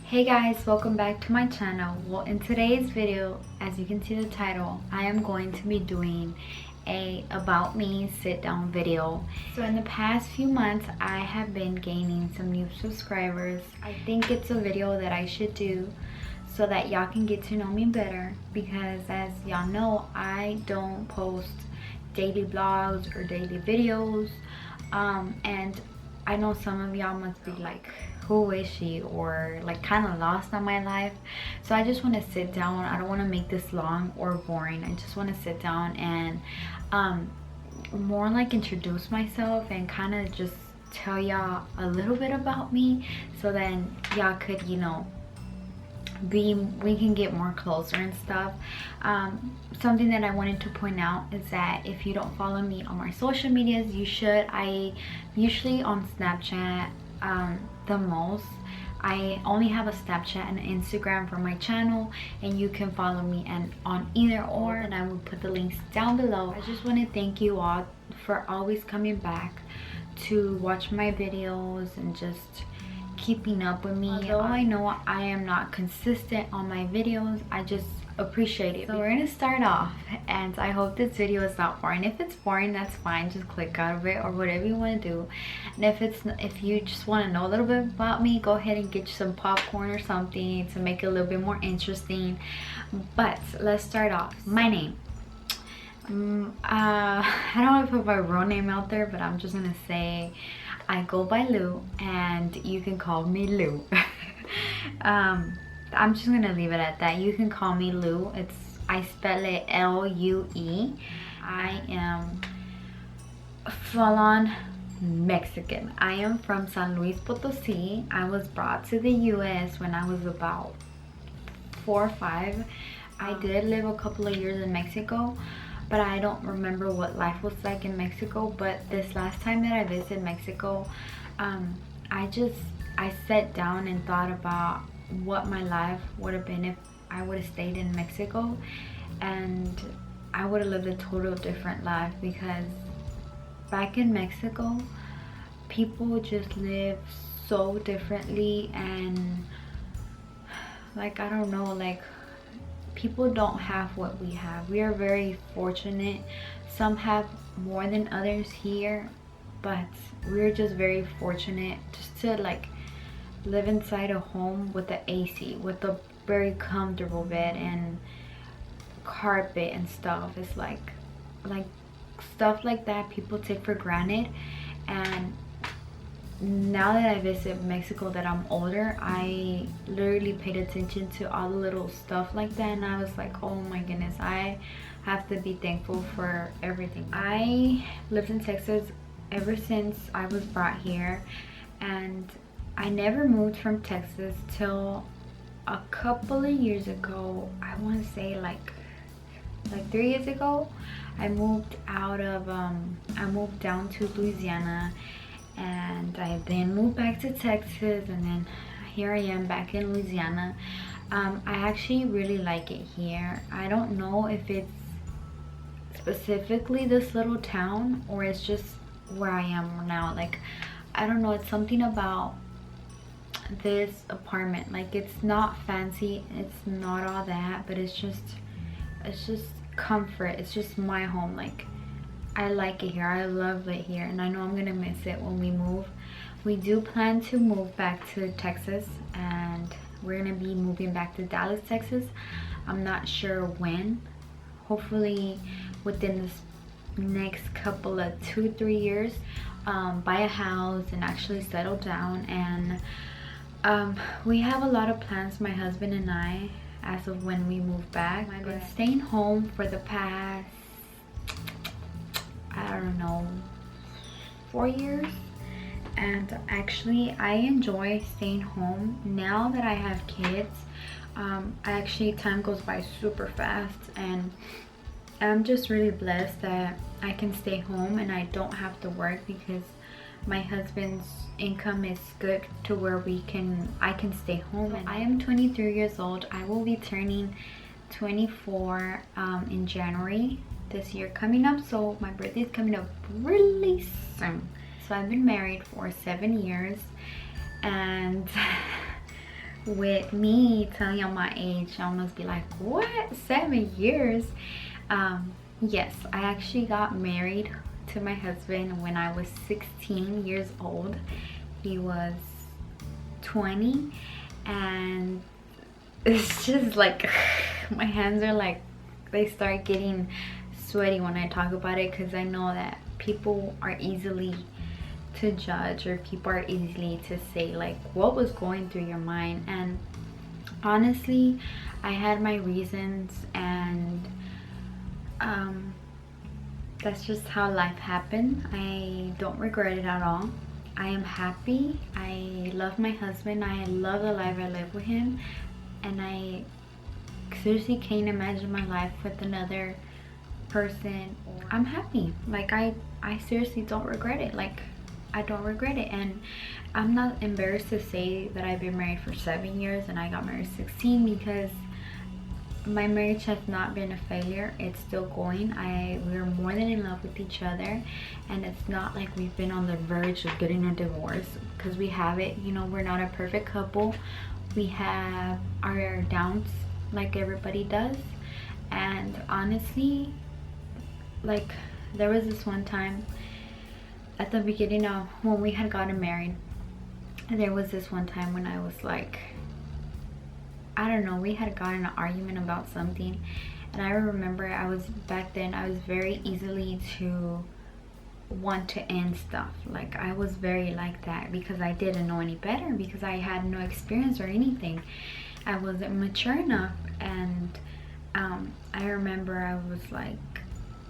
Hey guys, welcome back to my channel. Well, in today's video, as you can see the title, I am going to be doing a about me sit down video. So in the past few months, I have been gaining some new subscribers. I think it's a video that I should do so that y'all can get to know me better, because as y'all know, I don't post daily vlogs or daily videos, and I know some of y'all must be like, who is she, or like kind of lost on my life. So I just want to sit down. I don't want to make this long or boring. I just want to sit down and more like introduce myself and kind of just tell y'all a little bit about me, so then y'all could, you know, we can get more closer and stuff. Something that I wanted to point out is that if you don't follow me on my social medias, you should. I usually on Snapchat the most. I only have a Snapchat and an Instagram for my channel, and you can follow me and on either or, and I will put the links down below. I just want to thank you all for always coming back to watch my videos and just keeping up with me. Although I know I am not consistent on my videos, I just appreciate it. So we're gonna start off, and I hope this video is not boring. If it's boring, that's fine, just click out of it or whatever you want to do. And if you just want to know a little bit about me, go ahead and get you some popcorn or something to make it a little bit more interesting. But let's start off. My name, I don't want to put my real name out there, but I'm just gonna say I go by Lou, and you can call me Lou. I'm just gonna leave it at that. You can call me Lou. I spell it L-U-E. I am full-on Mexican. I am from San Luis Potosí. I was brought to the US when I was about 4 or 5. I did live a couple of years in Mexico, but I don't remember what life was like in Mexico. But this last time that I visited Mexico, I sat down and thought about what my life would have been if I would have stayed in Mexico, and I would have lived a total different life, because back in Mexico people just live so differently, and like, I don't know, like, people don't have what we have. We are very fortunate. Some have more than others here, but we're just very fortunate just to like live inside a home with the AC, with a very comfortable bed and carpet and stuff. It's like stuff like that people take for granted. And now that I visit Mexico, that I'm older, I literally paid attention to all the little stuff like that, and I was like, oh my goodness, I have to be thankful for everything. I lived in Texas ever since I was brought here, and I never moved from Texas till a couple of years ago. I want to say like 3 years ago. I moved I moved down to Louisiana, and I then moved back to Texas, and then here I am back in Louisiana. I actually really like it here. I don't know if it's specifically this little town or it's just where I am now. Like, I don't know, it's something about this apartment. Like, it's not fancy, it's not all that, but it's just comfort. It's just my home. Like, I like it here. I love it here, and I know I'm gonna miss it when we move. We do plan to move back to Texas, and we're gonna be moving back to Dallas, Texas. I'm not sure when. Hopefully within this next couple of 2-3 years, buy a house and actually settle down. And we have a lot of plans, my husband and I, as of when we move back. I've been staying home for the past, I don't know, 4 years, and actually I enjoy staying home now that I have kids. Time goes by super fast, and I'm just really blessed that I can stay home and I don't have to work, because my husband's income is good to where I can stay home. And I am 23 years old. I will be turning 24 in January this year coming up, so my birthday is coming up really soon. So I've been married for 7 years, and with me telling y'all my age, y'all must be like, what, 7 years? Yes, I actually got married to my husband when I was 16 years old. He was 20, and it's just like my hands are like, they start getting sweaty when I talk about it, because I know that people are easily to judge, or people are easily to say like what was going through your mind. And honestly, I had my reasons, and that's just how life happened. I don't regret it at all. I am happy. I love my husband. I love the life I live with him, and I seriously can't imagine my life with another person. I'm happy. Like I seriously don't regret it. Like I don't regret it. And I'm not embarrassed to say that I've been married for 7 years and I got married 16, because my marriage has not been a failure. It's still going. We're more than in love with each other, and it's not like we've been on the verge of getting a divorce, because we have it. You know, we're not a perfect couple. We have our downs like everybody does. And honestly, like, there was this one time at the beginning of when we had gotten married, there was this one time when I was like, I don't know, we had gotten an argument about something, and I remember I was very easily to want to end stuff. Like I was very like that, because I didn't know any better, because I had no experience or anything. I wasn't mature enough. And I remember I was like,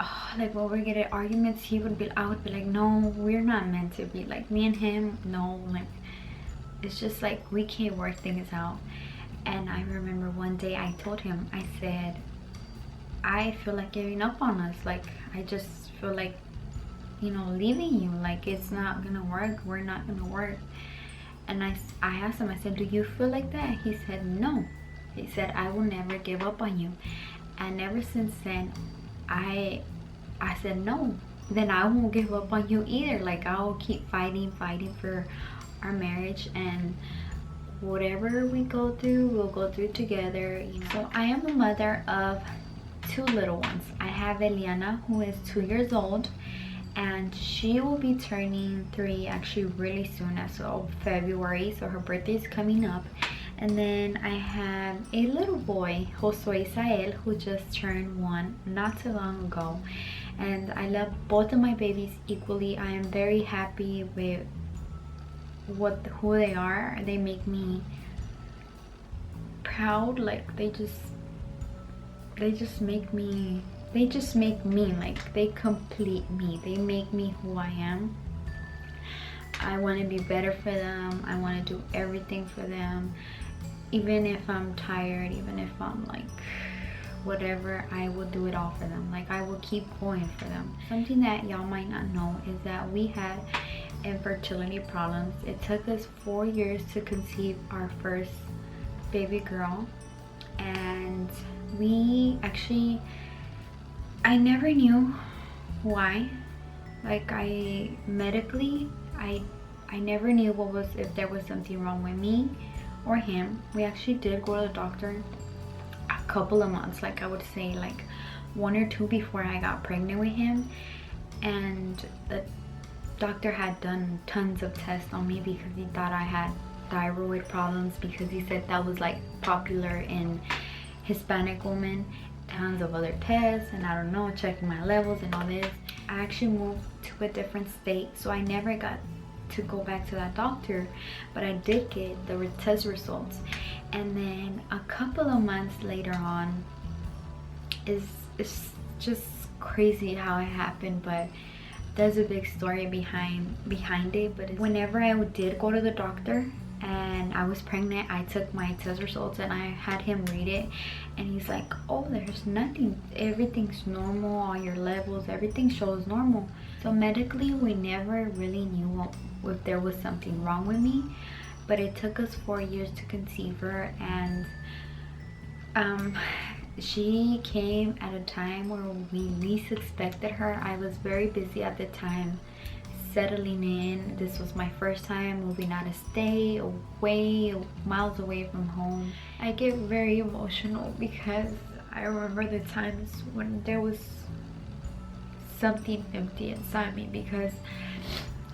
oh, like when we get in arguments, I would be like, no, we're not meant to be, like me and him, no, like it's just like we can't work things out. And I remember one day I told him, I said, I feel like giving up on us. Like I just feel like, you know, leaving you. Like it's not gonna work. We're not gonna work. And I asked him, I said, do you feel like that? He said, no. He said, I will never give up on you. And ever since then, I said, no, then I won't give up on you either. Like I will keep fighting for our marriage, and whatever we go through, we'll go through together, you know. So I am the mother of 2 little ones. I have Eliana, who is 2 years old, and she will be turning 3 actually really soon, as of February, so her birthday is coming up. And then I have a little boy, Josue Isael, who just turned 1 not too long ago. And I love both of my babies equally. I am very happy with who they are. They make me proud. Like they just make me, like they complete me. They make me who I am. I want to be better for them. I want to do everything for them, even if I'm tired, even if I'm like whatever, I will do it all for them. Like I will keep going for them. Something that y'all might not know is that we had infertility problems. It took us 4 years to conceive our first baby girl, and I never knew why. Like I never knew if there was something wrong with me or him. We actually did go to the doctor a couple of months, like I would say like 1 or 2 before I got pregnant with him, and the doctor had done tons of tests on me because he thought I had thyroid problems, because he said that was like popular in Hispanic women. Tons of other tests, and I don't know, checking my levels and all this. I actually moved to a different state, so I never got to go back to that doctor, but I did get the test results. And then a couple of months later on, it's just crazy how it happened, but there's a big story behind it. But whenever I did go to the doctor and I was pregnant, I took my test results and I had him read it, and he's like, oh, there's nothing, everything's normal, all your levels, everything shows normal. So medically we never really knew if there was something wrong with me, but it took us 4 years to conceive her. And she came at a time where we least expected her. I was very busy at the time settling in. This was my first time moving out of state, away, miles away from home. I get very emotional because I remember the times when there was something empty inside me, because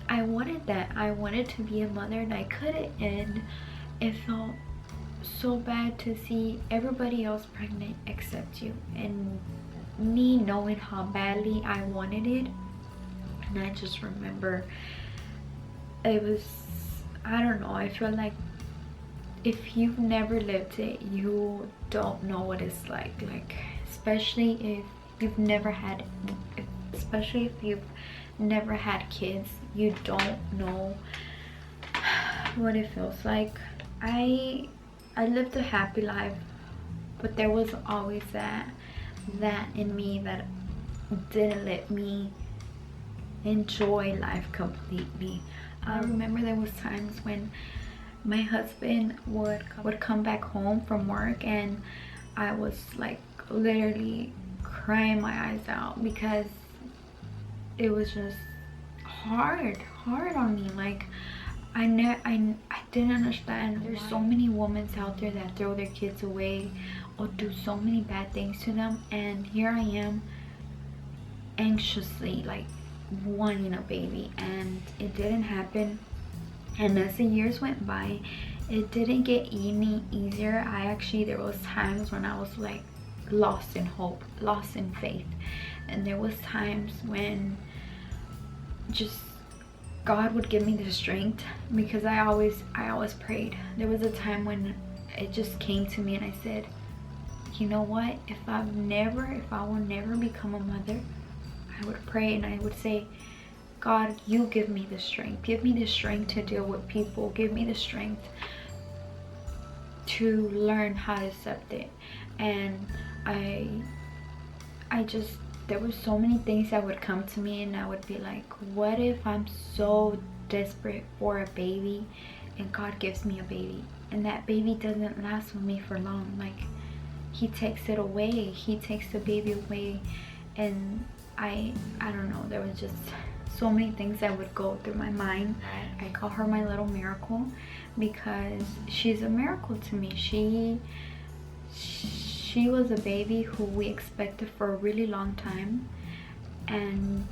I wanted that. I wanted to be a mother and I couldn't, and it felt so bad to see everybody else pregnant except you, and me knowing how badly I wanted it. And I just remember it was, I don't know, I feel like if you've never lived it, you don't know what it's like, especially if you've never had kids, you don't know what it feels like. I lived a happy life, but there was always that in me that didn't let me enjoy life completely. I remember there was times when my husband would come back home from work and I was like literally crying my eyes out because it was just hard on me. Like I didn't understand. There's so many women out there that throw their kids away or do so many bad things to them, and here I am anxiously like wanting a baby, and it didn't happen. And as the years went by, it didn't get any easier. There was times when I was like lost in hope, lost in faith, and there was times when just God would give me the strength, because I always prayed. There was a time when it just came to me and I said, you know what, if I will never become a mother, I would pray and I would say, God, you give me the strength. Give me the strength to deal with people. Give me the strength to learn how to accept it. And there were so many things that would come to me, and I would be like, what if I'm so desperate for a baby and God gives me a baby and that baby doesn't last with me for long? Like, he takes it away. He takes the baby away. And I don't know, there was just so many things that would go through my mind. I call her my little miracle because she's a miracle to me. She was a baby who we expected for a really long time, and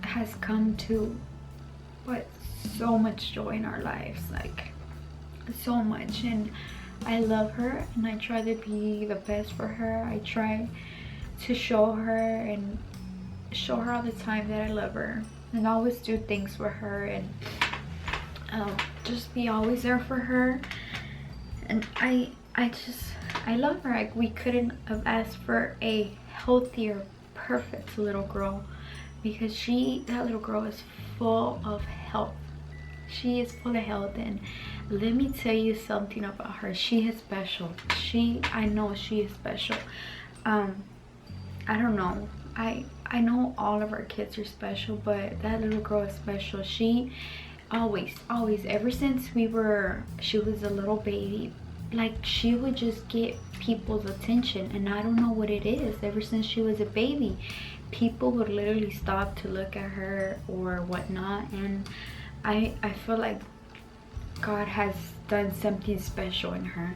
has come to put so much joy in our lives, like so much. And I love her and I try to be the best for her. I try to show her all the time that I love her, and always do things for her, and just be always there for her. And I love her. Like, we couldn't have asked for a healthier, perfect little girl, because that little girl is full of health. She is full of health. And let me tell you something about her. She is special. I know she is special. I don't know, I know all of our kids are special, but that little girl is special. She always, ever since she was a little baby, like, she would just get people's attention, and I don't know what it is. Ever since she was a baby, people would literally stop to look at her or whatnot, and I feel like God has done something special in her.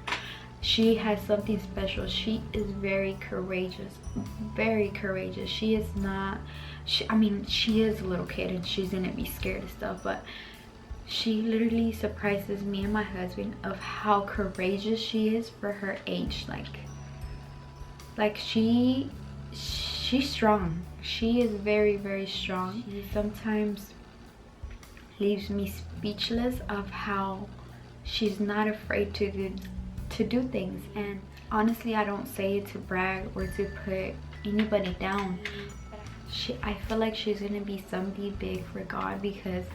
She has something special. She is very courageous, very courageous. She is not, she is a little kid and she's gonna be scared of stuff, but she literally surprises me and my husband of how courageous she is for her age. Like she's strong. She is very, very strong. She sometimes leaves me speechless of how she's not afraid to do things. And honestly, I don't say it to brag or to put anybody down. I feel like she's gonna be somebody big for God, because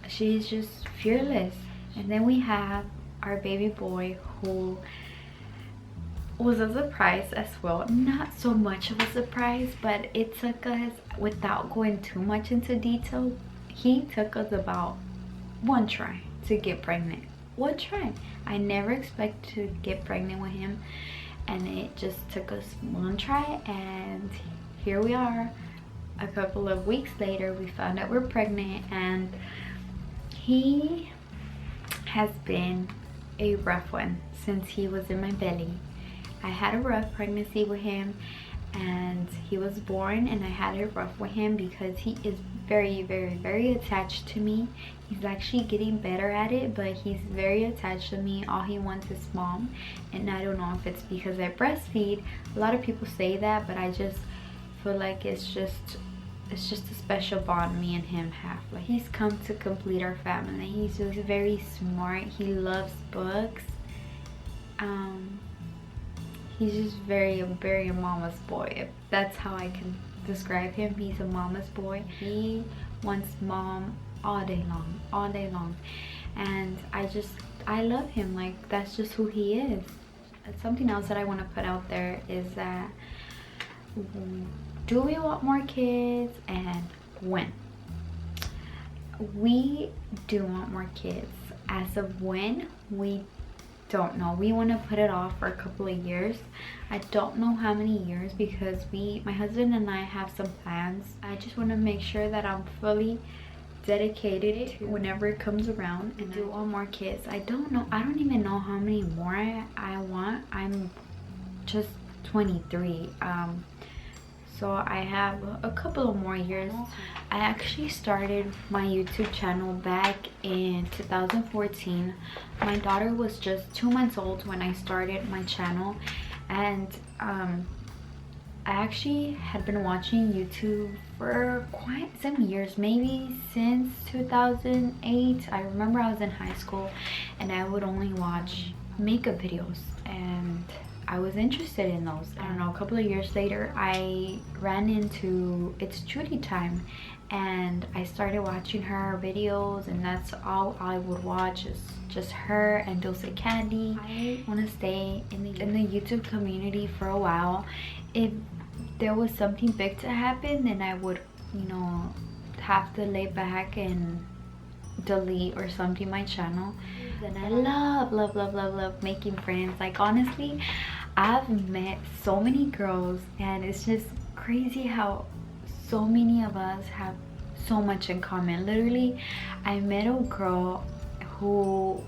she's just fearless. And then we have our baby boy, who was a surprise as well. Not so much of a surprise, but it took us, without going too much into detail, he took us about one try to get pregnant. One try. I never expected to get pregnant with him, and it just took us one try, and here we are a couple of weeks later we found out we're pregnant, and he has been a rough one since he was in my belly. I had a rough pregnancy with him, and he was born, and I had it rough with him because he is very attached to me. He's actually getting better at it, but he's very attached to me. All he wants is mom, and I don't know if it's because I breastfeed. A lot of people say that, but I just feel like it's just a special bond me and him have. Like, he's come to complete our family. He's just very smart. He loves books. He's just very a mama's boy, if that's how I can describe him. He's a mama's boy. He wants mom all day long, and I love him. Like, that's just who he is. Something else that I want to put out there is that, do we want more kids, and when? We do want more kids. As of when, we don't know. We want to put it off for a couple of years. I don't know how many years, because my husband and I have some plans. I just want to make sure that I'm fully dedicated to whenever it comes around, and I do want more kids. I don't even know how many more I want. I'm just 23. So I have a couple of more years. I actually started my YouTube channel back in 2014. My daughter was just 2 months old when I started my channel, and I actually had been watching YouTube for quite some years, maybe since 2008. I remember I was in high school and I would only watch makeup videos, and I was interested in those. I don't know, a couple of years later I ran into It's Judy Time, and I started watching her videos, and that's all I would watch, is just her and Dulce Candy. I want to stay in the YouTube community for a while. If there was something big to happen, then I would, you know, have to lay back and delete or something my channel. And I love making friends. Like, honestly, I've met so many girls, and it's just crazy how so many of us have so much in common. Literally, I met a girl who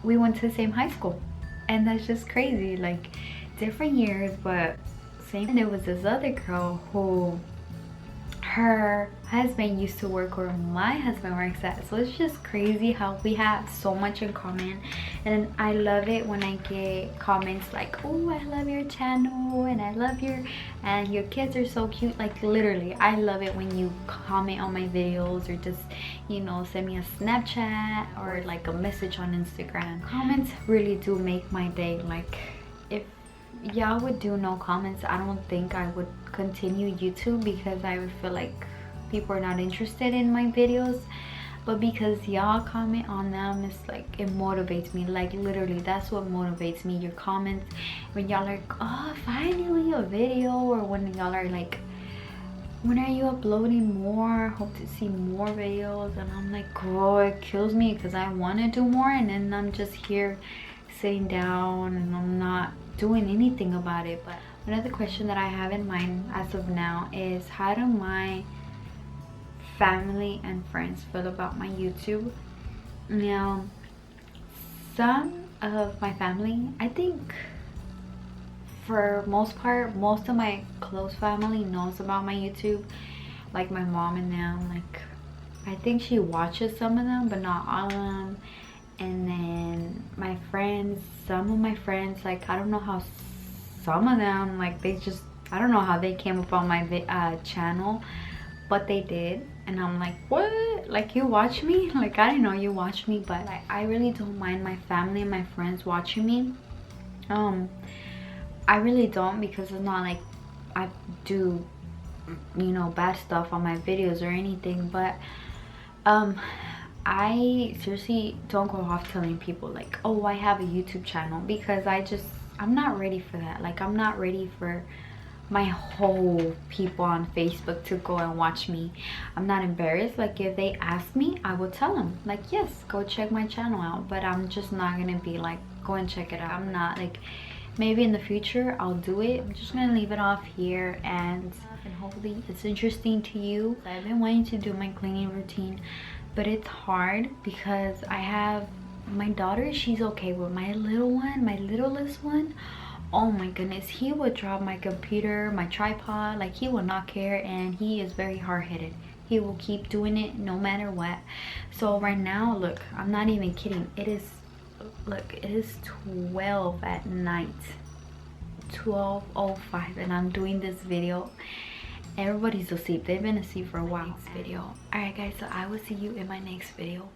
we went to the same high school, and that's just crazy. Like, different years but same. And there was this other girl who her husband used to work where my husband works at, so it's just crazy how we have so much in common. And I love it when I get comments like, oh, I love your channel, and I love and your kids are so cute. Like, literally, I love it when you comment on my videos, or just, you know, send me a Snapchat or like a message on Instagram. Comments really do make my day. Like, if y'all would do no comments, I don't think I would continue YouTube, because I would feel like people are not interested in my videos. But because y'all comment on them, it's like, it motivates me. Like, literally, that's what motivates me. Your comments, when y'all are like, oh, finally a video, or when y'all are like, when are you uploading more? Hope to see more videos. And I'm like, oh, it kills me, because I want to do more, and then I'm just here sitting down and I'm not doing anything about it. But another question that I have in mind as of now is, how do my family and friends feel about my YouTube? Now, some of my family, I think for most part, most of my close family knows about my YouTube. Like my mom and them, like, I think she watches some of them, but not all of them. And then my friends, some of my friends, like, I don't know how some of them, like, they just, I don't know how they came up on my channel, but they did. And I'm like, what? Like, you watch me? Like, I didn't know you watch me. But I really don't mind my family and my friends watching me. I really don't, because it's not like I do, you know, bad stuff on my videos or anything. But I seriously don't go off telling people like, oh, I have a YouTube channel, because I'm not ready for that. Like, I'm not ready for my whole people on Facebook to go and watch me. I'm not embarrassed. Like, if they ask me, I will tell them, like, yes, go check my channel out. But I'm just not gonna be like, go and check it out. I'm not like, maybe in the future I'll do it. I'm just gonna leave it off here. And and hopefully it's interesting to you. I've been wanting to do my cleaning routine, but it's hard because I have my daughter. She's okay, but my little one, my littlest one, oh my goodness, he would drop my computer, my tripod, like he will not care, and he is very hard-headed. He will keep doing it no matter what. So right now, look, I'm not even kidding, it is, look, it is 12 at night, 12:05, and I'm doing this video. Everybody's asleep. They've been asleep for a while. Video. All right guys, so I will see you in my next video.